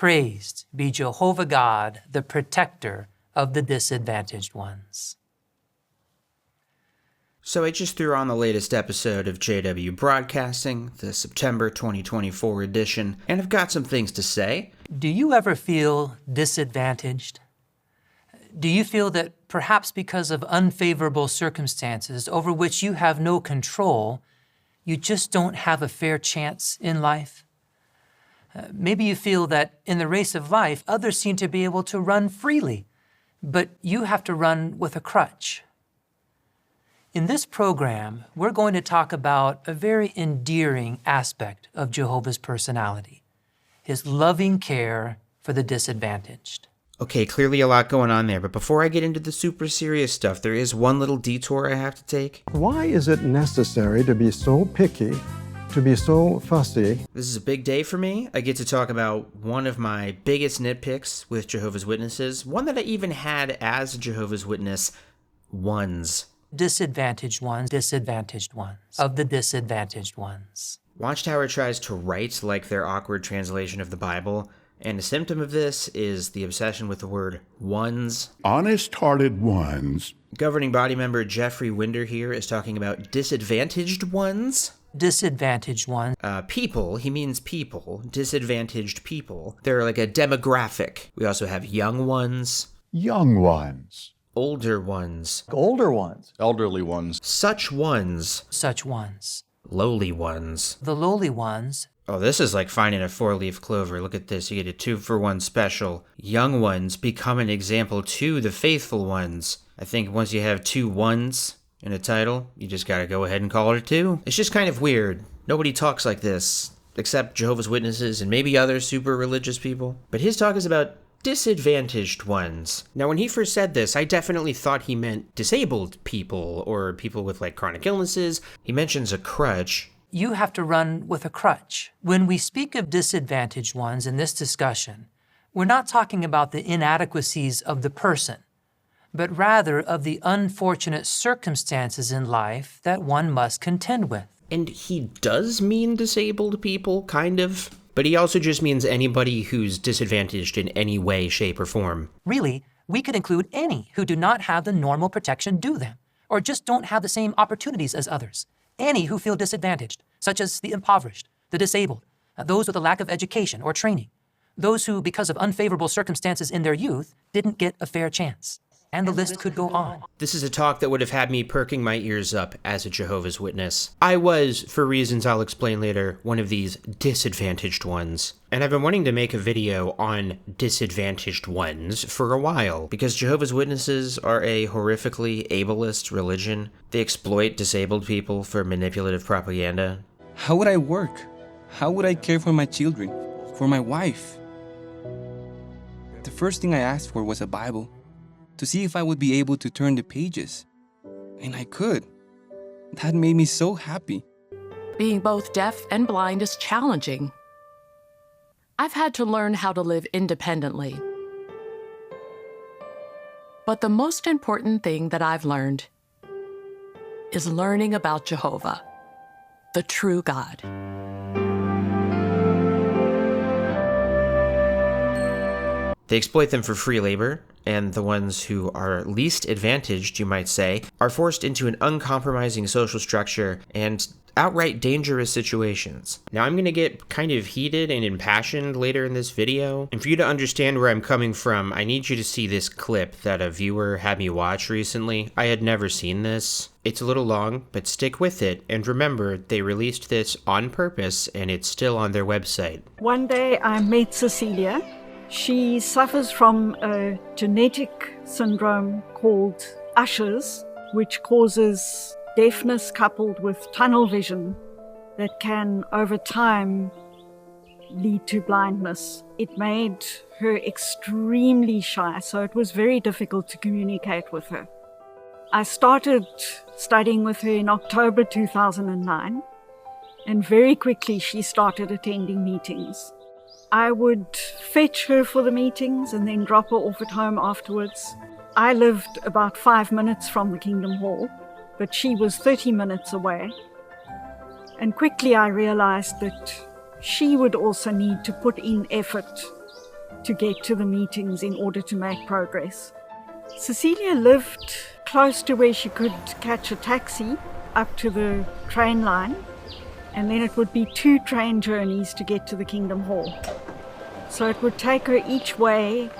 Praised be Jehovah God, the protector of the disadvantaged ones. So I just threw on the latest episode of JW Broadcasting, the September 2024 edition, and I've got some things to say. Do you ever feel disadvantaged? Do you feel that perhaps because of unfavorable circumstances over which you have no control, you just don't have a fair chance in life? Maybe you feel that in the race of life, others seem to be able to run freely, but you have to run with a crutch. In this program, we're going to talk about a very endearing aspect of Jehovah's personality, his loving care for the disadvantaged. Okay, clearly a lot going on there, but before I get into the super serious stuff, there is one little detour I have to take. Why is it necessary to be so picky, to be so fussy? This is a big day for me. I get to talk about one of my biggest nitpicks with Jehovah's Witnesses, one that I even had as a Jehovah's Witness once. Disadvantaged ones, of the disadvantaged ones. Watchtower tries to write like their awkward translation of the Bible, and a symptom of this is the obsession with the word ones. Honest-hearted ones. Governing body member Jeffrey Winder here is talking about disadvantaged ones. Disadvantaged ones. People, he means people, disadvantaged people. They're like a demographic. We also have young ones. Young ones. Older ones. Older ones. Elderly ones. Such ones. Such ones. Lowly ones. The lowly ones. Oh, this is like finding a 4-leaf clover. Look at this. You get a 2-for-1 special. Young ones become an example to the faithful ones. I think once you have 2 ones in a title, you just gotta go ahead and call it a 2. It's just kind of weird. Nobody talks like this, except Jehovah's Witnesses and maybe other super religious people. But his talk is about disadvantaged ones. Now, when he first said this, I definitely thought he meant disabled people or people with like chronic illnesses. He mentions a crutch. You have to run with a crutch. When we speak of disadvantaged ones in this discussion, we're not talking about the inadequacies of the person, but rather of the unfortunate circumstances in life that one must contend with. And he does mean disabled people, kind of. But he also just means anybody who's disadvantaged in any way, shape, or form. Really, we could include any who do not have the normal protection due them, or just don't have the same opportunities as others. Any who feel disadvantaged, such as the impoverished, the disabled, those with a lack of education or training, those who, because of unfavorable circumstances in their youth, didn't get a fair chance. And the list could go on. This is a talk that would have had me perking my ears up as a Jehovah's Witness. I was, for reasons I'll explain later, one of these disadvantaged ones. And I've been wanting to make a video on disadvantaged ones for a while, because Jehovah's Witnesses are a horrifically ableist religion. They exploit disabled people for manipulative propaganda. How would I work? How would I care for my children? For my wife? The first thing I asked for was a Bible, to see if I would be able to turn the pages. And I could. That made me so happy. Being both deaf and blind is challenging. I've had to learn how to live independently. But the most important thing that I've learned is learning about Jehovah, the true God. They exploit them for free labor, and the ones who are least advantaged, you might say, are forced into an uncompromising social structure and outright dangerous situations. Now, I'm going to get kind of heated and impassioned later in this video, and for you to understand where I'm coming from, I need you to see this clip that a viewer had me watch recently. I had never seen this. It's a little long, but stick with it, and remember, they released this on purpose, and it's still on their website. One day I met Cecilia. She suffers from a genetic syndrome called Usher's, which causes deafness coupled with tunnel vision that can, over time, lead to blindness. It made her extremely shy, so it was very difficult to communicate with her. I started studying with her in October 2009, and very quickly she started attending meetings. I would fetch her for the meetings and then drop her off at home afterwards. I lived about 5 minutes from the Kingdom Hall, but she was 30 minutes away. And quickly I realized that she would also need to put in effort to get to the meetings in order to make progress. Cecilia lived close to where she could catch a taxi up to the train line, and then it would be 2 train journeys to get to the Kingdom Hall. So it would take her each way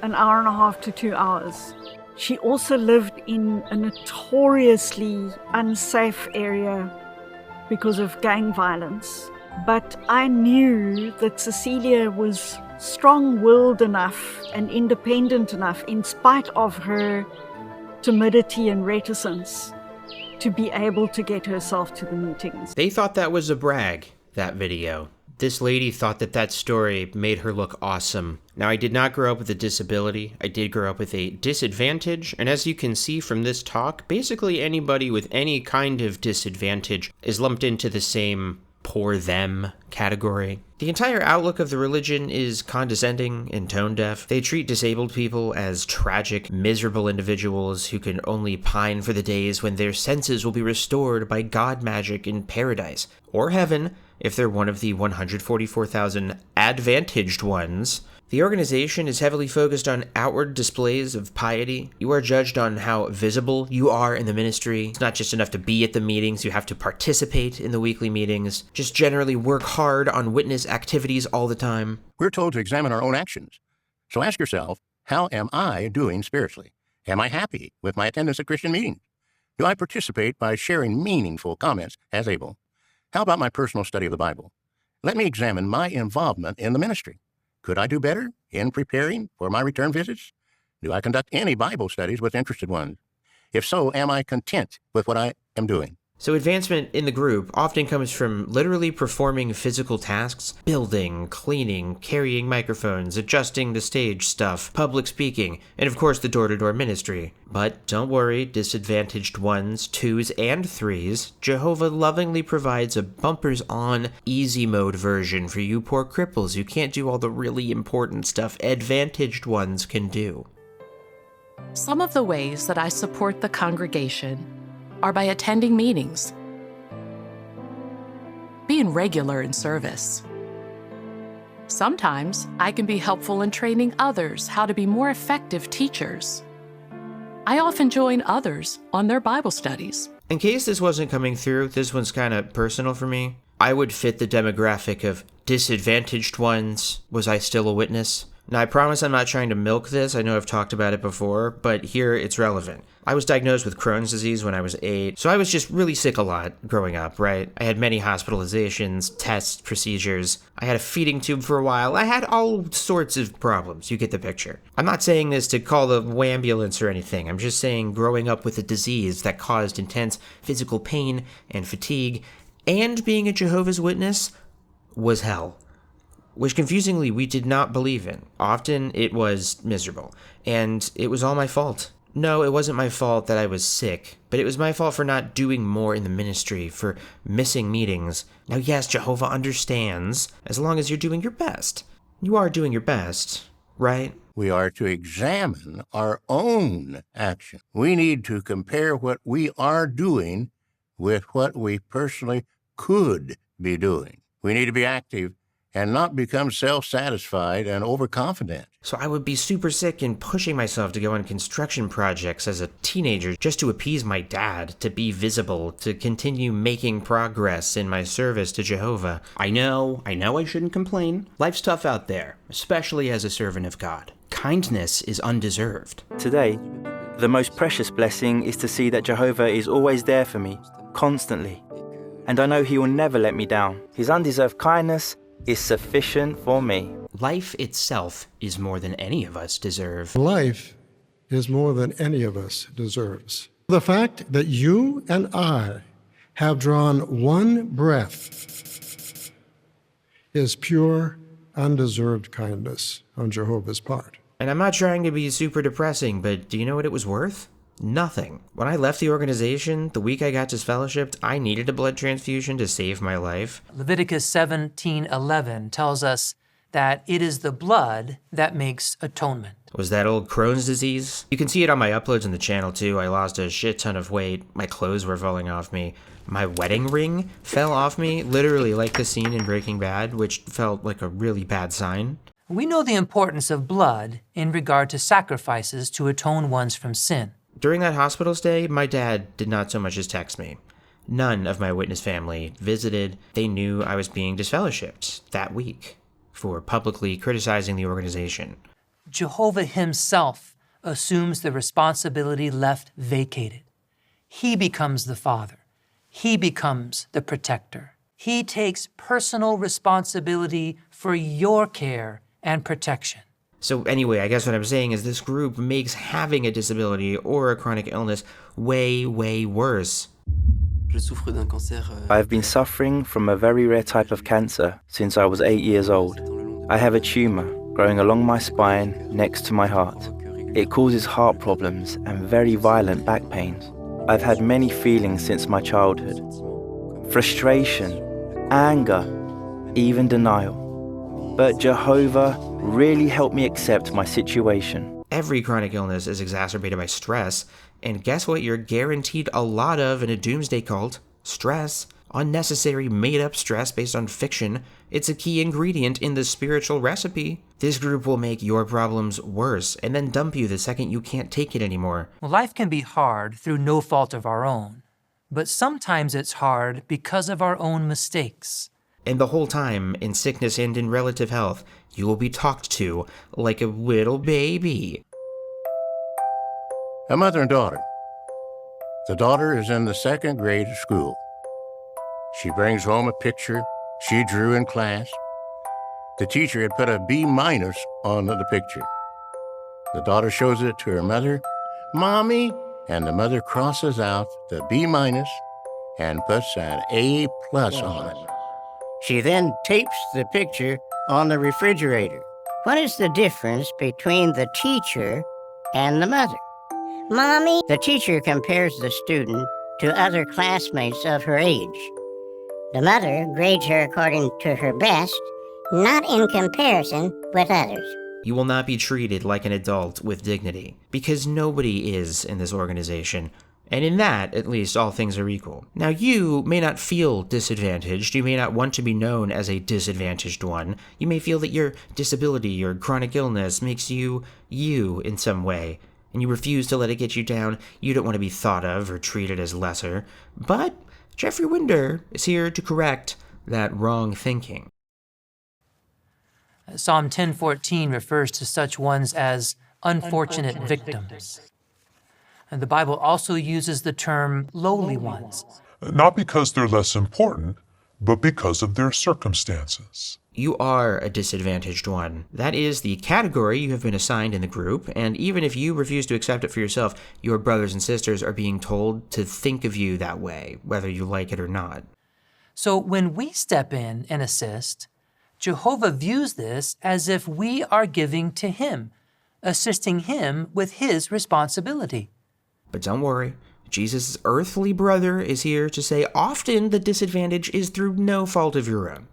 an hour and a half to 2 hours. She also lived in a notoriously unsafe area because of gang violence. But I knew that Cecilia was strong-willed enough and independent enough, in spite of her timidity and reticence, to be able to get herself to the meetings. They thought that was a brag, that video. This lady thought that that story made her look awesome. Now, I did not grow up with a disability. I did grow up with a disadvantage, and as you can see from this talk, basically anybody with any kind of disadvantage is lumped into the same poor them category. The entire outlook of the religion is condescending and tone-deaf. They treat disabled people as tragic, miserable individuals who can only pine for the days when their senses will be restored by God magic in paradise, or heaven, if they're one of the 144,000 advantaged ones. The organization is heavily focused on outward displays of piety. You are judged on how visible you are in the ministry. It's not just enough to be at the meetings, you have to participate in the weekly meetings. Just generally work hard on witness activities all the time. We're told to examine our own actions. So ask yourself, how am I doing spiritually? Am I happy with my attendance at Christian meetings? Do I participate by sharing meaningful comments as able? How about my personal study of the Bible? Let me examine my involvement in the ministry. Could I do better in preparing for my return visits? Do I conduct any Bible studies with interested ones? If so, am I content with what I am doing? So advancement in the group often comes from literally performing physical tasks, building, cleaning, carrying microphones, adjusting the stage stuff, public speaking, and of course the door-to-door ministry. But don't worry, disadvantaged 1s, 2s, and 3s, Jehovah lovingly provides a bumpers-on, easy mode version for you poor cripples who can't do all the really important stuff advantaged ones can do. Some of the ways that I support the congregation are by attending meetings, being regular in service. Sometimes I can be helpful in training others how to be more effective teachers. I often join others on their Bible studies. In case this wasn't coming through, this one's kind of personal for me. I would fit the demographic of disadvantaged ones. Was I still a witness? Now, I promise I'm not trying to milk this. I know I've talked about it before, but here it's relevant. I was diagnosed with Crohn's disease when I was 8, so I was just really sick a lot growing up, right? I had many hospitalizations, tests, procedures. I had a feeding tube for a while. I had all sorts of problems. You get the picture. I'm not saying this to call the ambulance or anything. I'm just saying growing up with a disease that caused intense physical pain and fatigue, and being a Jehovah's Witness was hell. Which confusingly we did not believe in. Often it was miserable, and it was all my fault. No, it wasn't my fault that I was sick, but it was my fault for not doing more in the ministry, for missing meetings. Now yes, Jehovah understands, as long as you're doing your best. You are doing your best, right? We are to examine our own action. We need to compare what we are doing with what we personally could be doing. We need to be active and not become self-satisfied and overconfident. So I would be super sick and pushing myself to go on construction projects as a teenager just to appease my dad, to be visible, to continue making progress in my service to Jehovah. I know I shouldn't complain. Life's tough out there, especially as a servant of God. Kindness is undeserved. Today, the most precious blessing is to see that Jehovah is always there for me, constantly. And I know he will never let me down. His undeserved kindness is sufficient for me. Life itself is more than any of us deserve. Life is more than any of us deserves. The fact that you and I have drawn one breath is pure, undeserved kindness on Jehovah's part. And I'm not trying to be super depressing, but do you know what it was worth? Nothing. When I left the organization, the week I got disfellowshipped, I needed a blood transfusion to save my life. Leviticus 17:11 tells us that it is the blood that makes atonement. Was that old Crohn's disease? You can see it on my uploads on the channel too. I lost a shit ton of weight. My clothes were falling off me. My wedding ring fell off me, literally like the scene in Breaking Bad, which felt like a really bad sign. We know the importance of blood in regard to sacrifices to atone ones from sin. During that hospital stay, my dad did not so much as text me. None of my witness family visited. They knew I was being disfellowshipped that week for publicly criticizing the organization. Jehovah himself assumes the responsibility left vacated. He becomes the father. He becomes the protector. He takes personal responsibility for your care and protection. So anyway, I guess what I'm saying is this group makes having a disability or a chronic illness way, way worse. I've been suffering from a very rare type of cancer since I was 8 years old. I have a tumor growing along my spine next to my heart. It causes heart problems and very violent back pains. I've had many feelings since my childhood. Frustration, anger, even denial. But Jehovah really helped me accept my situation. Every chronic illness is exacerbated by stress, and guess what you're guaranteed a lot of in a doomsday cult? Stress. Unnecessary, made-up stress based on fiction. It's a key ingredient in the spiritual recipe. This group will make your problems worse and then dump you the second you can't take it anymore. Well, life can be hard through no fault of our own, but sometimes it's hard because of our own mistakes. And the whole time, in sickness and in relative health, you will be talked to like a little baby. A mother and daughter. The daughter is in the 2nd grade of school. She brings home a picture she drew in class. The teacher had put a B- on the picture. The daughter shows it to her mother. "Mommy," and the mother crosses out the B- and puts an A+ on it. She then tapes the picture on the refrigerator. What is the difference between the teacher and the mother? Mommy? The teacher compares the student to other classmates of her age. The mother grades her according to her best, not in comparison with others. You will not be treated like an adult with dignity, because nobody is in this organization. And in that, at least, all things are equal. Now, you may not feel disadvantaged. You may not want to be known as a disadvantaged one. You may feel that your disability or chronic illness makes you in some way, and you refuse to let it get you down. You don't want to be thought of or treated as lesser. But Jeffrey Winder is here to correct that wrong thinking. Psalm 10:14 refers to such ones as unfortunate victims. And the Bible also uses the term lowly ones. Not because they're less important, but because of their circumstances. You are a disadvantaged one. That is the category you have been assigned in the group, and even if you refuse to accept it for yourself, your brothers and sisters are being told to think of you that way, whether you like it or not. So when we step in and assist, Jehovah views this as if we are giving to him, assisting him with his responsibility. But don't worry, Jesus' earthly brother is here to say often the disadvantage is through no fault of your own.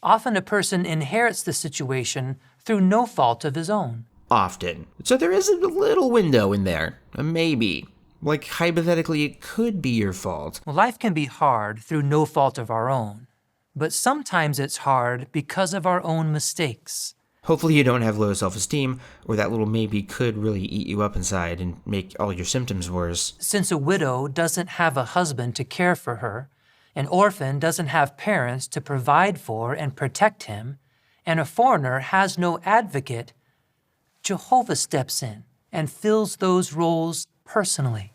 Often a person inherits the situation through no fault of his own. Often. So there is a little window in there, a maybe. Like hypothetically, it could be your fault. Well, life can be hard through no fault of our own, but sometimes it's hard because of our own mistakes. Hopefully you don't have low self-esteem, or that little maybe could really eat you up inside and make all your symptoms worse. Since a widow doesn't have a husband to care for her, an orphan doesn't have parents to provide for and protect him, and a foreigner has no advocate, Jehovah steps in and fills those roles personally.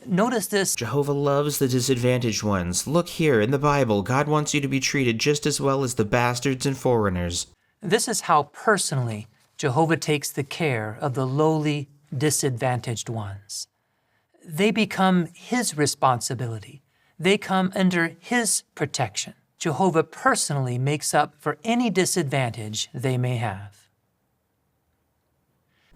Notice this. Jehovah loves the disadvantaged ones. Look here, in the Bible, God wants you to be treated just as well as the bastards and foreigners. This is how personally Jehovah takes the care of the lowly, disadvantaged ones. They become his responsibility. They come under his protection. Jehovah personally makes up for any disadvantage they may have.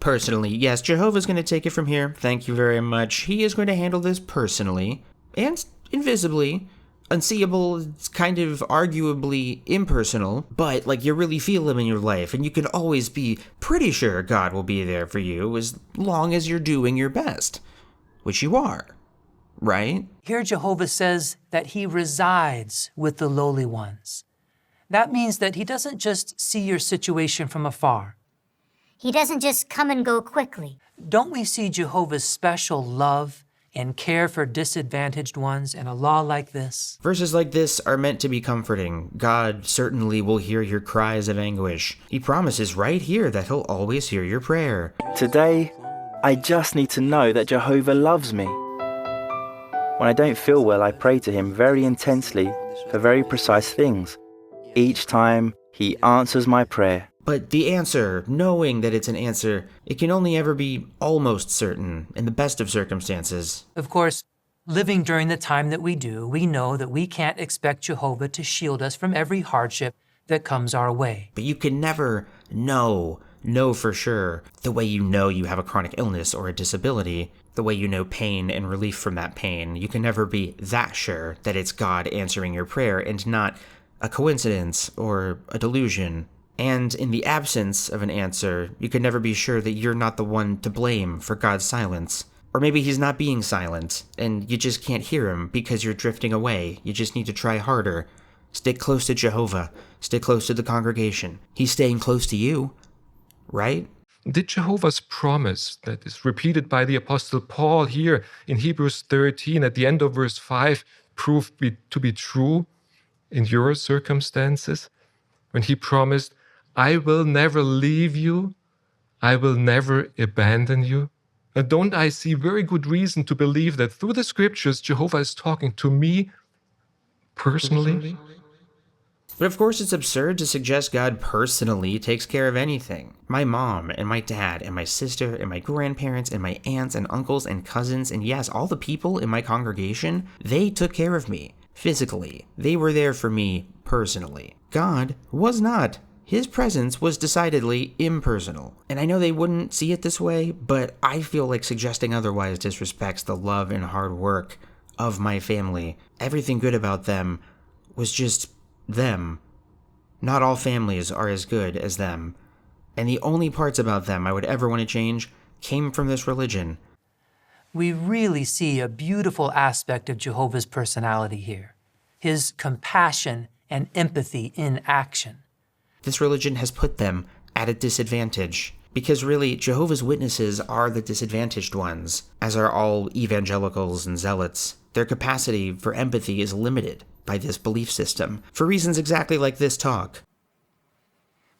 Personally, yes, Jehovah's going to take it from here. Thank you very much. He is going to handle this personally and invisibly. Unseeable, it's kind of arguably impersonal, but like you really feel him in your life, and you can always be pretty sure God will be there for you as long as you're doing your best, which you are, right? Here Jehovah says that he resides with the lowly ones. That means that he doesn't just see your situation from afar. He doesn't just come and go quickly. Don't we see Jehovah's special love and care for disadvantaged ones in a law like this? Verses like this are meant to be comforting. God certainly will hear your cries of anguish. He promises right here that he'll always hear your prayer. Today, I just need to know that Jehovah loves me. When I don't feel well, I pray to him very intensely for very precise things. Each time, he answers my prayer. But the answer, knowing that it's an answer, it can only ever be almost certain in the best of circumstances. Of course, living during the time that we do, we know that we can't expect Jehovah to shield us from every hardship that comes our way. But you can never know for sure, the way you know you have a chronic illness or a disability, the way you know pain and relief from that pain. You can never be that sure that it's God answering your prayer and not a coincidence or a delusion. And in the absence of an answer, you can never be sure that you're not the one to blame for God's silence. Or maybe he's not being silent, and you just can't hear him because you're drifting away. You just need to try harder. Stick close to Jehovah. Stick close to the congregation. He's staying close to you, right? Did Jehovah's promise that is repeated by the Apostle Paul here in Hebrews 13 at the end of verse 5 prove to be true in your circumstances? When he promised, I will never leave you, I will never abandon you. And don't I see very good reason to believe that through the scriptures, Jehovah is talking to me personally? But of course it's absurd to suggest God personally takes care of anything. My mom and my dad and my sister and my grandparents and my aunts and uncles and cousins and yes, all the people in my congregation, they took care of me physically. They were there for me personally. God was not. His presence was decidedly impersonal. And I know they wouldn't see it this way, but I feel like suggesting otherwise disrespects the love and hard work of my family. Everything good about them was just them. Not all families are as good as them. And the only parts about them I would ever want to change came from this religion. We really see a beautiful aspect of Jehovah's personality here. His compassion and empathy in action. This religion has put them at a disadvantage. Because really, Jehovah's Witnesses are the disadvantaged ones, as are all evangelicals and zealots. Their capacity for empathy is limited by this belief system, for reasons exactly like this talk.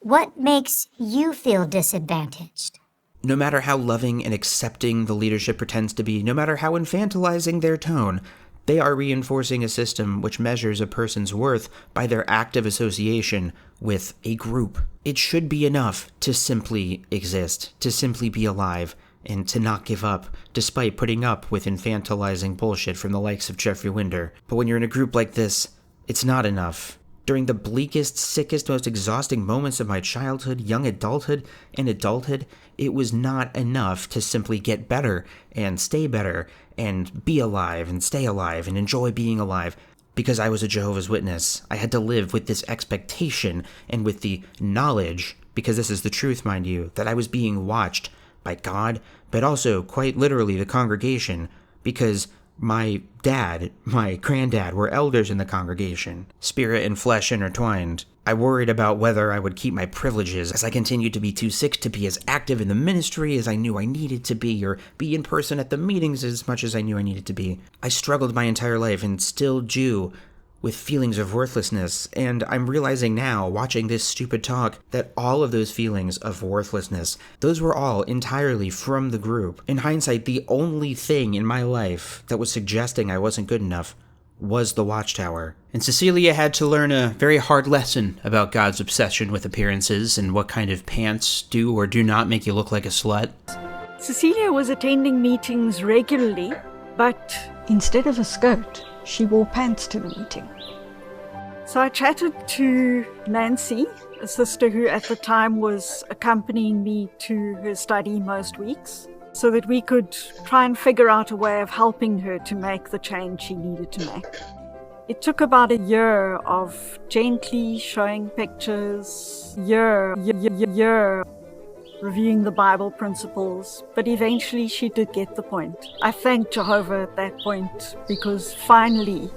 What makes you feel disadvantaged? No matter how loving and accepting the leadership pretends to be, no matter how infantilizing their tone, they are reinforcing a system which measures a person's worth by their active association with a group. It should be enough to simply exist, to simply be alive, and to not give up, despite putting up with infantilizing bullshit from the likes of Jeffrey Winder. But when you're in a group like this, it's not enough. During the bleakest, sickest, most exhausting moments of my childhood, young adulthood, and adulthood, it was not enough to simply get better and stay better and be alive and stay alive and enjoy being alive. Because I was a Jehovah's Witness, I had to live with this expectation and with the knowledge, because this is the truth, mind you, that I was being watched by God, but also quite literally the congregation, because my dad, my granddad were elders in the congregation, spirit and flesh intertwined. I worried about whether I would keep my privileges as I continued to be too sick to be as active in the ministry as I knew I needed to be, or be in person at the meetings as much as I knew I needed to be. I struggled my entire life and still do with feelings of worthlessness, and I'm realizing now, watching this stupid talk, that all of those feelings of worthlessness, those were all entirely from the group. In hindsight, the only thing in my life that was suggesting I wasn't good enough was the Watchtower. And Cecilia had to learn a very hard lesson about God's obsession with appearances and what kind of pants do or do not make you look like a slut. Cecilia was attending meetings regularly, but instead of a skirt, she wore pants to the meeting. So I chatted to Nancy, a sister who at the time was accompanying me to her study most weeks, so that we could try and figure out a way of helping her to make the change she needed to make. It took about a year of gently showing pictures, year, reviewing the Bible principles, but eventually she did get the point. I thanked Jehovah at that point because finally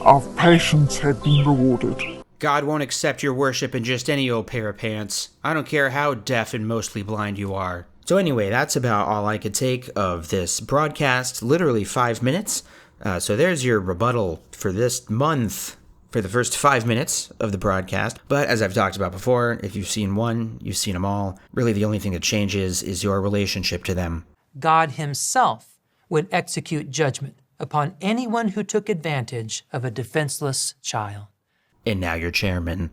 our patience had been rewarded. God won't accept your worship in just any old pair of pants. I don't care how deaf and mostly blind you are. So anyway, that's about all I could take of this broadcast, literally 5 minutes. So there's your rebuttal for this month, for the first 5 minutes of the broadcast. But as I've talked about before, if you've seen one, you've seen them all. Really, the only thing that changes is your relationship to them. God himself would execute judgment upon anyone who took advantage of a defenseless child. And now your chairman.